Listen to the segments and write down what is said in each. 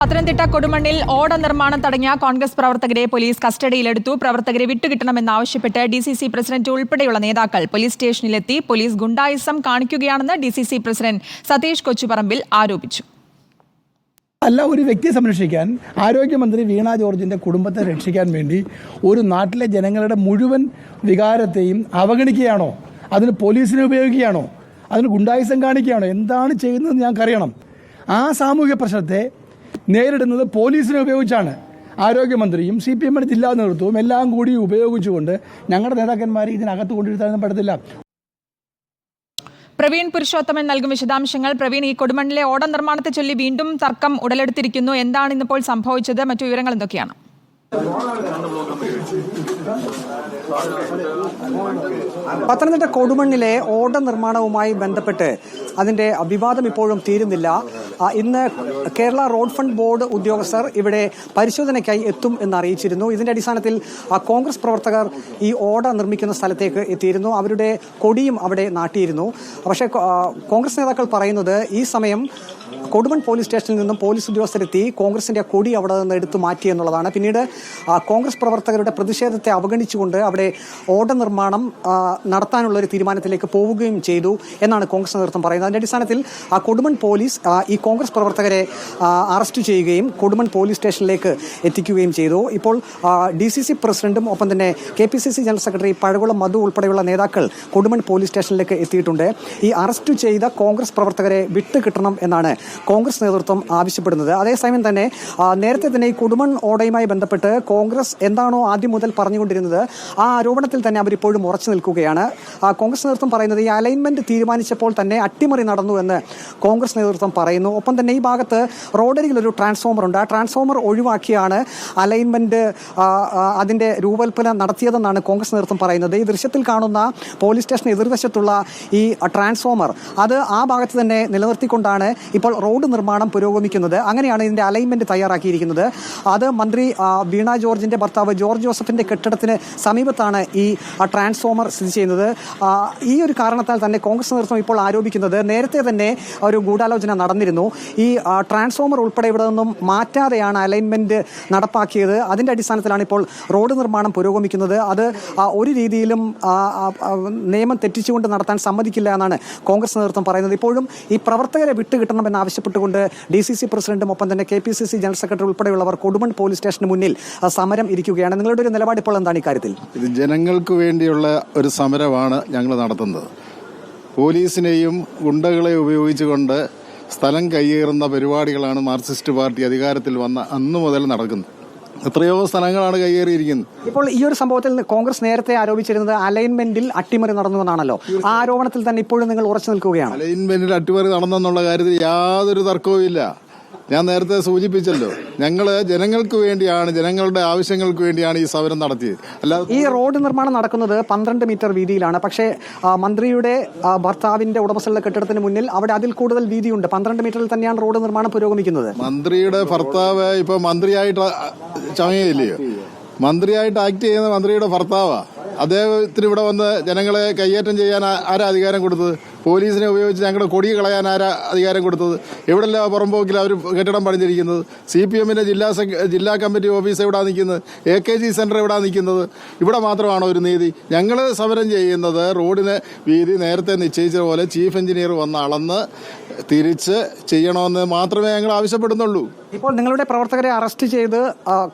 പത്തനംതിട്ട കൊടുമണ്ണിൽ ഓട നിർമ്മാണം തടഞ്ഞ കോൺഗ്രസ് പ്രവർത്തകരെ പോലീസ് കസ്റ്റഡിയിലെടുത്തു. പ്രവർത്തകരെ വിട്ടുകിട്ടണമെന്നാവശ്യപ്പെട്ട് DCC പ്രസിഡന്റ് ഉൾപ്പെടെയുള്ള നേതാക്കൾ പോലീസ് സ്റ്റേഷനിലെത്തി. പോലീസ് ഗുണ്ടായിസം കാണിക്കുകയാണെന്ന് DCC പ്രസിഡന്റ് സതീഷ് കൊച്ചുപറമ്പിൽ ആരോപിച്ചു. അല്ല, ഒരു വ്യക്തിയെ സംരക്ഷിക്കാൻ ആരോഗ്യമന്ത്രി വീണ ജോർജിൻ്റെ കുടുംബത്തെ രക്ഷിക്കാൻ വേണ്ടി ഒരു നാട്ടിലെ ജനങ്ങളുടെ മുഴുവൻ വികാരത്തെയും അവഗണിക്കുകയാണോ? അതിന് പോലീസിനെ ഉപയോഗിക്കുകയാണോ? അതിന് ഗുണ്ടായിസം കാണിക്കുകയാണോ? എന്താണ് ചെയ്യുന്നതെന്ന് ഞങ്ങൾക്കറിയണം. ആ സാമൂഹ്യ പ്രശ്നത്തെ നേരിടുന്നത് പോലീസിനെ ഉപയോഗിച്ചാണ്. ആരോഗ്യമന്ത്രിയും CPM ജില്ലാ നേതൃത്വവും എല്ലാം കൂടി ഉപയോഗിച്ചുകൊണ്ട് ഞങ്ങളുടെ നേതാക്കന്മാരെ ഇതിനകത്ത് കൊണ്ടിരുത്താനൊന്നും പറ്റത്തില്ല. പ്രവീൺ പുരുഷോത്തമൻ നൽകും വിശദാംശങ്ങൾ. പ്രവീൺ, ഈ കൊടുമണ്ണിലെ ഓട നിർമ്മാണത്തെ ചൊല്ലി വീണ്ടും തർക്കം ഉടലെടുത്തിരിക്കുന്നു. എന്താണ് ഇന്നിപ്പോൾ സംഭവിച്ചത്? മറ്റു വിവരങ്ങൾ എന്തൊക്കെയാണ്? പത്തനംതിട്ട കൊടുമണ്ണിലെ ഓട നിർമ്മാണവുമായി ബന്ധപ്പെട്ട് അതിന്റെ വിവാദം ഇപ്പോഴും തീരുന്നില്ല. ഇന്ന് കേരള റോഡ് ഫണ്ട് ബോർഡ് ഉദ്യോഗസ്ഥർ ഇവിടെ പരിശോധനയ്ക്കായി എത്തും എന്ന് അറിയിച്ചിരുന്നു. ഇതിന്റെ അടിസ്ഥാനത്തിൽ കോൺഗ്രസ് പ്രവർത്തകർ ഈ ഓട നിർമ്മിക്കുന്ന സ്ഥലത്തേക്ക് എത്തിയിരുന്നു. അവരുടെ കൊടിയും അവിടെ നാട്ടിയിരുന്നു. പക്ഷേ കോൺഗ്രസ് നേതാക്കൾ പറയുന്നത് ഈ സമയം കൊടുമൺ പോലീസ് സ്റ്റേഷനിൽ നിന്നും പോലീസ് ഉദ്യോഗസ്ഥരെത്തി കോൺഗ്രസിന്റെ കൊടി അവിടെ നിന്ന് എടുത്തു മാറ്റി എന്നുള്ളതാണ്. പിന്നീട് കോൺഗ്രസ് പ്രവർത്തകരുടെ പ്രതിഷേധത്തെ അവഗണിച്ചുകൊണ്ട് അവിടെ ഓട നിർമ്മാണം നടത്താനുള്ള ഒരു തീരുമാനത്തിലേക്ക് പോവുകയും ചെയ്തു എന്നാണ് കോൺഗ്രസ് നേതൃത്വം പറയുന്നത്. അതിന്റെ അടിസ്ഥാനത്തിൽ കൊടുമൺ പോലീസ് ഈ കോൺഗ്രസ് പ്രവർത്തകരെ അറസ്റ്റ് ചെയ്യുകയും കൊടുമൺ പോലീസ് സ്റ്റേഷനിലേക്ക് എത്തിക്കുകയും ചെയ്തു. ഇപ്പോൾ DCC പ്രസിഡന്റും ഒപ്പം തന്നെ KPCC ജനറൽ സെക്രട്ടറി പഴകുളം മധു ഉൾപ്പെടെയുള്ള നേതാക്കൾ കൊടുമൺ പോലീസ് സ്റ്റേഷനിലേക്ക് എത്തിയിട്ടുണ്ട്. ഈ അറസ്റ്റ് ചെയ്ത കോൺഗ്രസ് പ്രവർത്തകരെ വിട്ടുകിട്ടണം എന്നാണ് കോൺഗ്രസ് നേതൃത്വം ആവശ്യപ്പെടുന്നത്. അതേസമയം തന്നെ നേരത്തെ തന്നെ ഈ കൊടുമൺ ഓടയുമായി ബന്ധപ്പെട്ട് കോൺഗ്രസ് എന്താണോ ആദ്യം മുതൽ പറഞ്ഞുകൊണ്ടിരുന്നത് ആ ആരോപണത്തിൽ തന്നെ അവരിപ്പോഴും ഉറച്ചു നിൽക്കുകയാണ്. കോൺഗ്രസ് നേതൃത്വം പറയുന്നത് ഈ അലൈൻമെന്റ് തീരുമാനിച്ചപ്പോൾ തന്നെ അട്ടിമറി നടന്നു എന്ന് കോൺഗ്രസ് നേതൃത്വം പറയുന്നു. ഒപ്പം തന്നെ ഈ ഭാഗത്ത് റോഡരികിൽ ഒരു ട്രാൻസ്ഫോമർ ഉണ്ട്. ആ ട്രാൻസ്ഫോമർ ഒഴിവാക്കിയാണ് അലൈൻമെന്റ് അതിന്റെ രൂപകൽപ്പന നടത്തിയതെന്നാണ് കോൺഗ്രസ് നേതൃത്വം പറയുന്നത്. ഈ ദൃശ്യത്തിൽ കാണുന്ന പോലീസ് സ്റ്റേഷൻ എതിർവശത്തുള്ള ഈ ട്രാൻസ്ഫോമർ അത് ആ ഭാഗത്ത് തന്നെ നിലനിർത്തിക്കൊണ്ടാണ് ഇപ്പോൾ റോഡ് നിർമ്മാണം പുരോഗമിക്കുന്നത്. അങ്ങനെയാണ് ഇതിന്റെ അലൈൻമെന്റ് തയ്യാറാക്കിയിരിക്കുന്നത്. അത് മന്ത്രി വീണ ജോർജിന്റെ ഭർത്താവ് ജോർജ് ജോസഫിന്റെ കെട്ടിടത്തിന് സമീപത്താണ് ഈ ട്രാൻസ്ഫോമർ സ്ഥിതി ചെയ്യുന്നത്. ഈ ഒരു കാരണത്താൽ തന്നെ കോൺഗ്രസ് നേതൃത്വം ഇപ്പോൾ ആരോപിക്കുന്നത് നേരത്തെ തന്നെ ഒരു ഗൂഢാലോചന നടന്നിരുന്നു. ഈ ട്രാൻസ്ഫോമർ ഉൾപ്പെടെ ഇവിടെ നിന്നും മാറ്റാതെയാണ് അലൈൻമെന്റ് നടപ്പാക്കിയത്. അതിന്റെ അടിസ്ഥാനത്തിലാണ് ഇപ്പോൾ റോഡ് നിർമ്മാണം പുരോഗമിക്കുന്നത്. അത് ഒരു രീതിയിലും നിയമം തെറ്റിച്ചുകൊണ്ട് നടത്താൻ സമ്മതിക്കില്ല എന്നാണ് കോൺഗ്രസ് നേതൃത്വം പറയുന്നത്. ഇപ്പോഴും ഈ പ്രവർത്തകരെ വിട്ടുകിട്ടണമെന്ന് ആവശ്യപ്പെട്ടുകൊണ്ട് DCC പ്രസിഡന്റും ഒപ്പം തന്നെ KPCC ജനറൽ സെക്രട്ടറി ഉൾപ്പെടെയുള്ളവർ കൊടുമൺ പോലീസ് സ്റ്റേഷന് മുന്നിൽ സമരം ഇരിക്കുകയാണ്. നിങ്ങളുടെ ഒരു നിലപാട് ഇപ്പോൾ എന്താണ് ഇക്കാര്യത്തിൽ? ഇത് ജനങ്ങൾക്ക് വേണ്ടിയുള്ള ഒരു സമരമാണ് ഞങ്ങൾ നടത്തുന്നത്. പോലീസിനെയും ഗുണ്ടകളെ ഉപയോഗിച്ചുകൊണ്ട് സ്ഥലം കയ്യേറുന്ന പരിപാടികളാണ് മാർക്സിസ്റ്റ് പാർട്ടി അധികാരത്തിൽ വന്ന അന്നു മുതൽ നടക്കുന്നത്. എത്രയോ സ്ഥലങ്ങളാണ് കയ്യേറിയിരിക്കുന്നത്. ഇപ്പോൾ ഈ ഒരു സംഭവത്തിൽ കോൺഗ്രസ് നേരത്തെ ആരോപിച്ചിരുന്നത് അലൈൻമെന്റിൽ അട്ടിമറി നടന്നുവെന്നാണല്ലോ. ആ ആരോപണത്തിൽ തന്നെ ഇപ്പോഴും നിങ്ങൾ ഉറച്ചു നിൽക്കുകയാണ്. അലൈൻമെന്റിൽ അട്ടിമറി നടന്നെന്നുള്ള കാര്യത്തിൽ യാതൊരു തർക്കവും ഇല്ല. ഞാൻ നേരത്തെ സൂചിപ്പിച്ചല്ലോ, ഞങ്ങള് ജനങ്ങൾക്ക് വേണ്ടിയാണ്, ജനങ്ങളുടെ ആവശ്യങ്ങൾക്ക് വേണ്ടിയാണ് ഈ സമരം നടത്തിയത്. അല്ലാതെ ഈ റോഡ് നിർമ്മാണം നടക്കുന്നത് 12 മീറ്റർ വീതിയിലാണ്. പക്ഷേ മന്ത്രിയുടെ ഭർത്താവിന്റെ ഉടമസ്ഥലുള്ള കെട്ടിടത്തിന് മുന്നിൽ അവിടെ അതിൽ കൂടുതൽ വീതിയുണ്ട്. 12 മീറ്ററിൽ തന്നെയാണ് റോഡ് നിർമ്മാണം പുരോഗമിക്കുന്നത്. മന്ത്രിയുടെ ഭർത്താവ് ഇപ്പൊ മന്ത്രിയായിട്ട് ചമയയില്ലയോ? മന്ത്രിയായിട്ട് ആക്ട് ചെയ്യുന്ന മന്ത്രിയുടെ ഭർത്താവാ. അദ്ദേഹത്തിന് ഇവിടെ വന്ന് ജനങ്ങളെ കയ്യേറ്റം ചെയ്യാൻ ആരാ അധികാരം കൊടുത്തത്? പോലീസിനെ ഉപയോഗിച്ച് ഞങ്ങളുടെ കൊടി കളയാൻ ആരാ അധികാരം കൊടുത്തത്? എവിടെല്ലാം പുറമ്പോക്കിൽ അവർ കെട്ടിടം പണിഞ്ഞിരിക്കുന്നത്? CPM ജില്ലാ കമ്മിറ്റി ഓഫീസ് എവിടാ നിൽക്കുന്നത്? AKG സെന്റർ എവിടാ നിൽക്കുന്നത്? ഇവിടെ മാത്രമാണോ ഒരു നീതി? ഞങ്ങൾ സമരം ചെയ്യുന്നത് റോഡിന് വീതി നേരത്തെ നിശ്ചയിച്ച പോലെ ചീഫ് എഞ്ചിനീയർ വന്ന് അളന്ന് തിരിച്ച് ചെയ്യണമെന്ന് മാത്രമേ ഞങ്ങൾ ആവശ്യപ്പെടുന്നുള്ളൂ. ഇപ്പോൾ നിങ്ങളുടെ പ്രവർത്തകരെ അറസ്റ്റ് ചെയ്ത്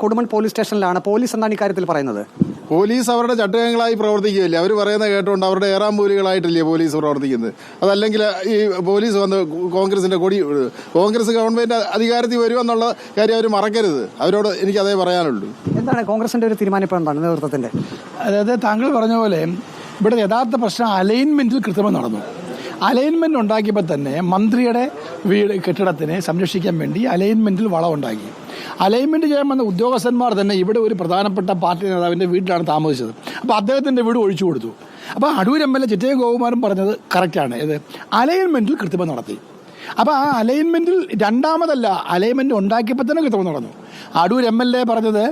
കൊടുമൺ പോലീസ് സ്റ്റേഷനിലാണ്. പോലീസ് എന്താണ് ഇക്കാര്യത്തിൽ പറയുന്നത്? പോലീസ് അവരുടെ ചട്ടങ്ങളായി പ്രവർത്തിക്കുകയില്ലേ? അവർ പറയുന്നത് കേട്ടുകൊണ്ട് അവരുടെ ഏറാമ്പൂലികളായിട്ടല്ലേ പോലീസ് പ്രവർത്തിക്കുന്നത്? അതല്ലെങ്കിൽ ഈ പോലീസ് വന്ന് കോൺഗ്രസിന്റെ കൊടി, കോൺഗ്രസ് ഗവൺമെന്റ് അധികാരത്തിൽ വരുമെന്നുള്ള കാര്യം അവർ മറക്കരുത്. അവരോട് എനിക്ക് അതേ പറയാനുള്ളൂ. എന്താണ് കോൺഗ്രസിന്റെ ഒരു തീരുമാനം ഇപ്പോൾ എന്താണ് നേതൃത്വത്തിന്റെ? അതായത് താങ്കൾ പറഞ്ഞ പോലെ ഇവിടെ യഥാർത്ഥ പ്രശ്നം അലൈൻമെന്റിൽ കൃത്രിമം നടന്നു. അലൈൻമെന്റ് ഉണ്ടാക്കിയപ്പോൾ തന്നെ മന്ത്രിയുടെ വീട് കെട്ടിടത്തിനെ സംരക്ഷിക്കാൻ വേണ്ടി അലൈൻമെന്റിൽ വളം ഉണ്ടാക്കി. അലൈൻമെന്റ് ചെയ്യാൻ വന്ന ഉദ്യോഗസ്ഥന്മാർ തന്നെ ഇവിടെ ഒരു പ്രധാനപ്പെട്ട പാർട്ടി നേതാവിന്റെ വീട്ടിലാണ് താമസിച്ചത്. അപ്പോൾ അദ്ദേഹത്തിന്റെ വീട് ഒഴിച്ചു കൊടുത്തു. അപ്പോൾ അടൂർ MLA ചിറ്റയം ഗോകുമാരൻ പറഞ്ഞത് കറക്റ്റാണ്. ഇത് അലൈൻമെന്റിൽ കൃത്രിമം നടത്തി. അപ്പോൾ ആ അലൈൻമെന്റിൽ രണ്ടാമതല്ല, അലൈൻമെന്റ് ഉണ്ടാക്കിയപ്പോൾ തന്നെ കൃത്രിമം നടന്നു. അടൂർ MLA പറഞ്ഞത്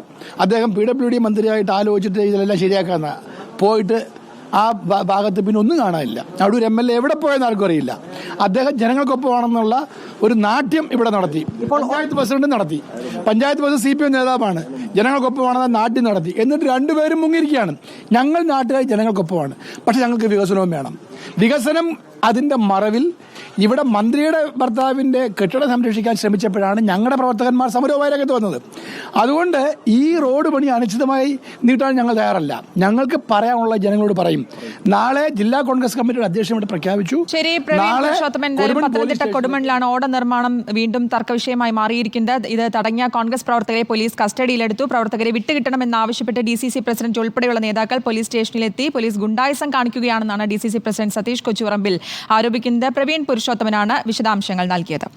അദ്ദേഹം PWD മന്ത്രിയായിട്ട് ആലോചിച്ചിട്ട് ഇതിലെല്ലാം ശരിയാക്കാമെന്ന്. പോയിട്ട് ആ ഭാഗത്ത് പിന്നെ ഒന്നും കാണാനില്ല. അടൂർ MLA എവിടെ പോയെന്ന് ആർക്കും അറിയില്ല. അദ്ദേഹം ജനങ്ങൾക്കൊപ്പമാണെന്നുള്ള ഒരു നാട്യം ഇവിടെ നടത്തി. പഞ്ചായത്ത് പ്രസിഡന്റ് നടത്തി. പഞ്ചായത്ത് പ്രസിഡന്റ് CPM നേതാവാണ്. ജനങ്ങൾക്കൊപ്പമാണെന്ന നാട്യം നടത്തി. എന്നിട്ട് രണ്ടുപേരും മുങ്ങിയിരിക്കുകയാണ്. ഞങ്ങൾ നാട്ടുകാർ ജനങ്ങൾക്കൊപ്പമാണ്, പക്ഷെ ഞങ്ങൾക്ക് വികസനവും വേണം. വികസനം അതിന്റെ മറവിൽ ഇവിടെ മന്ത്രിയുടെ ഭർത്താവിന്റെ കെട്ടിടം സംരക്ഷിക്കാൻ ശ്രമിച്ചപ്പോഴാണ് ഞങ്ങളുടെ പ്രവർത്തകന്മാർ സമരവുമായി രംഗത്ത് വന്നത്. അതുകൊണ്ട് ഈ റോഡ് പണി അനിശ്ചിതമായി നീട്ടാൻ ഞങ്ങൾ തയ്യാറല്ല. ഞങ്ങൾക്ക് പറയാനുള്ള ജനങ്ങളോട് പറയും. നാളെ ജില്ലാ കോൺഗ്രസ് കമ്മിറ്റിയുടെ അധ്യക്ഷൻ ഇവിടെ പ്രഖ്യാപിച്ചു. ശരി, പത്തനംതിട്ട കൊടുമണ്ണിലാണ് ഓട നിർമ്മാണം വീണ്ടും തർക്കവിഷയമായി മാറിയിരിക്കുന്നത്. ഇത് തടഞ്ഞ കോൺഗ്രസ് പ്രവർത്തകരെ പോലീസ് കസ്റ്റഡിയിലെടുത്തു. പ്രവർത്തകരെ വിട്ടുകിട്ടണമെന്നാവശ്യപ്പെട്ട് DCC പ്രസിഡന്റ് ഉൾപ്പെടെയുള്ള നേതാക്കൾ പോലീസ് സ്റ്റേഷനിലെത്തി. പോലീസ് ഗുണ്ടായിസം കാണിക്കുകയാണെന്നാണ് DCC പ്രസിഡന്റ് സതീഷ് കൊച്ചുപറമ്പിൽ ആരോപിക്കുന്നത്. പ്രവീൺ പുരുഷോത്തമനാണ് വിശദാംശങ്ങൾ നൽകിയത്.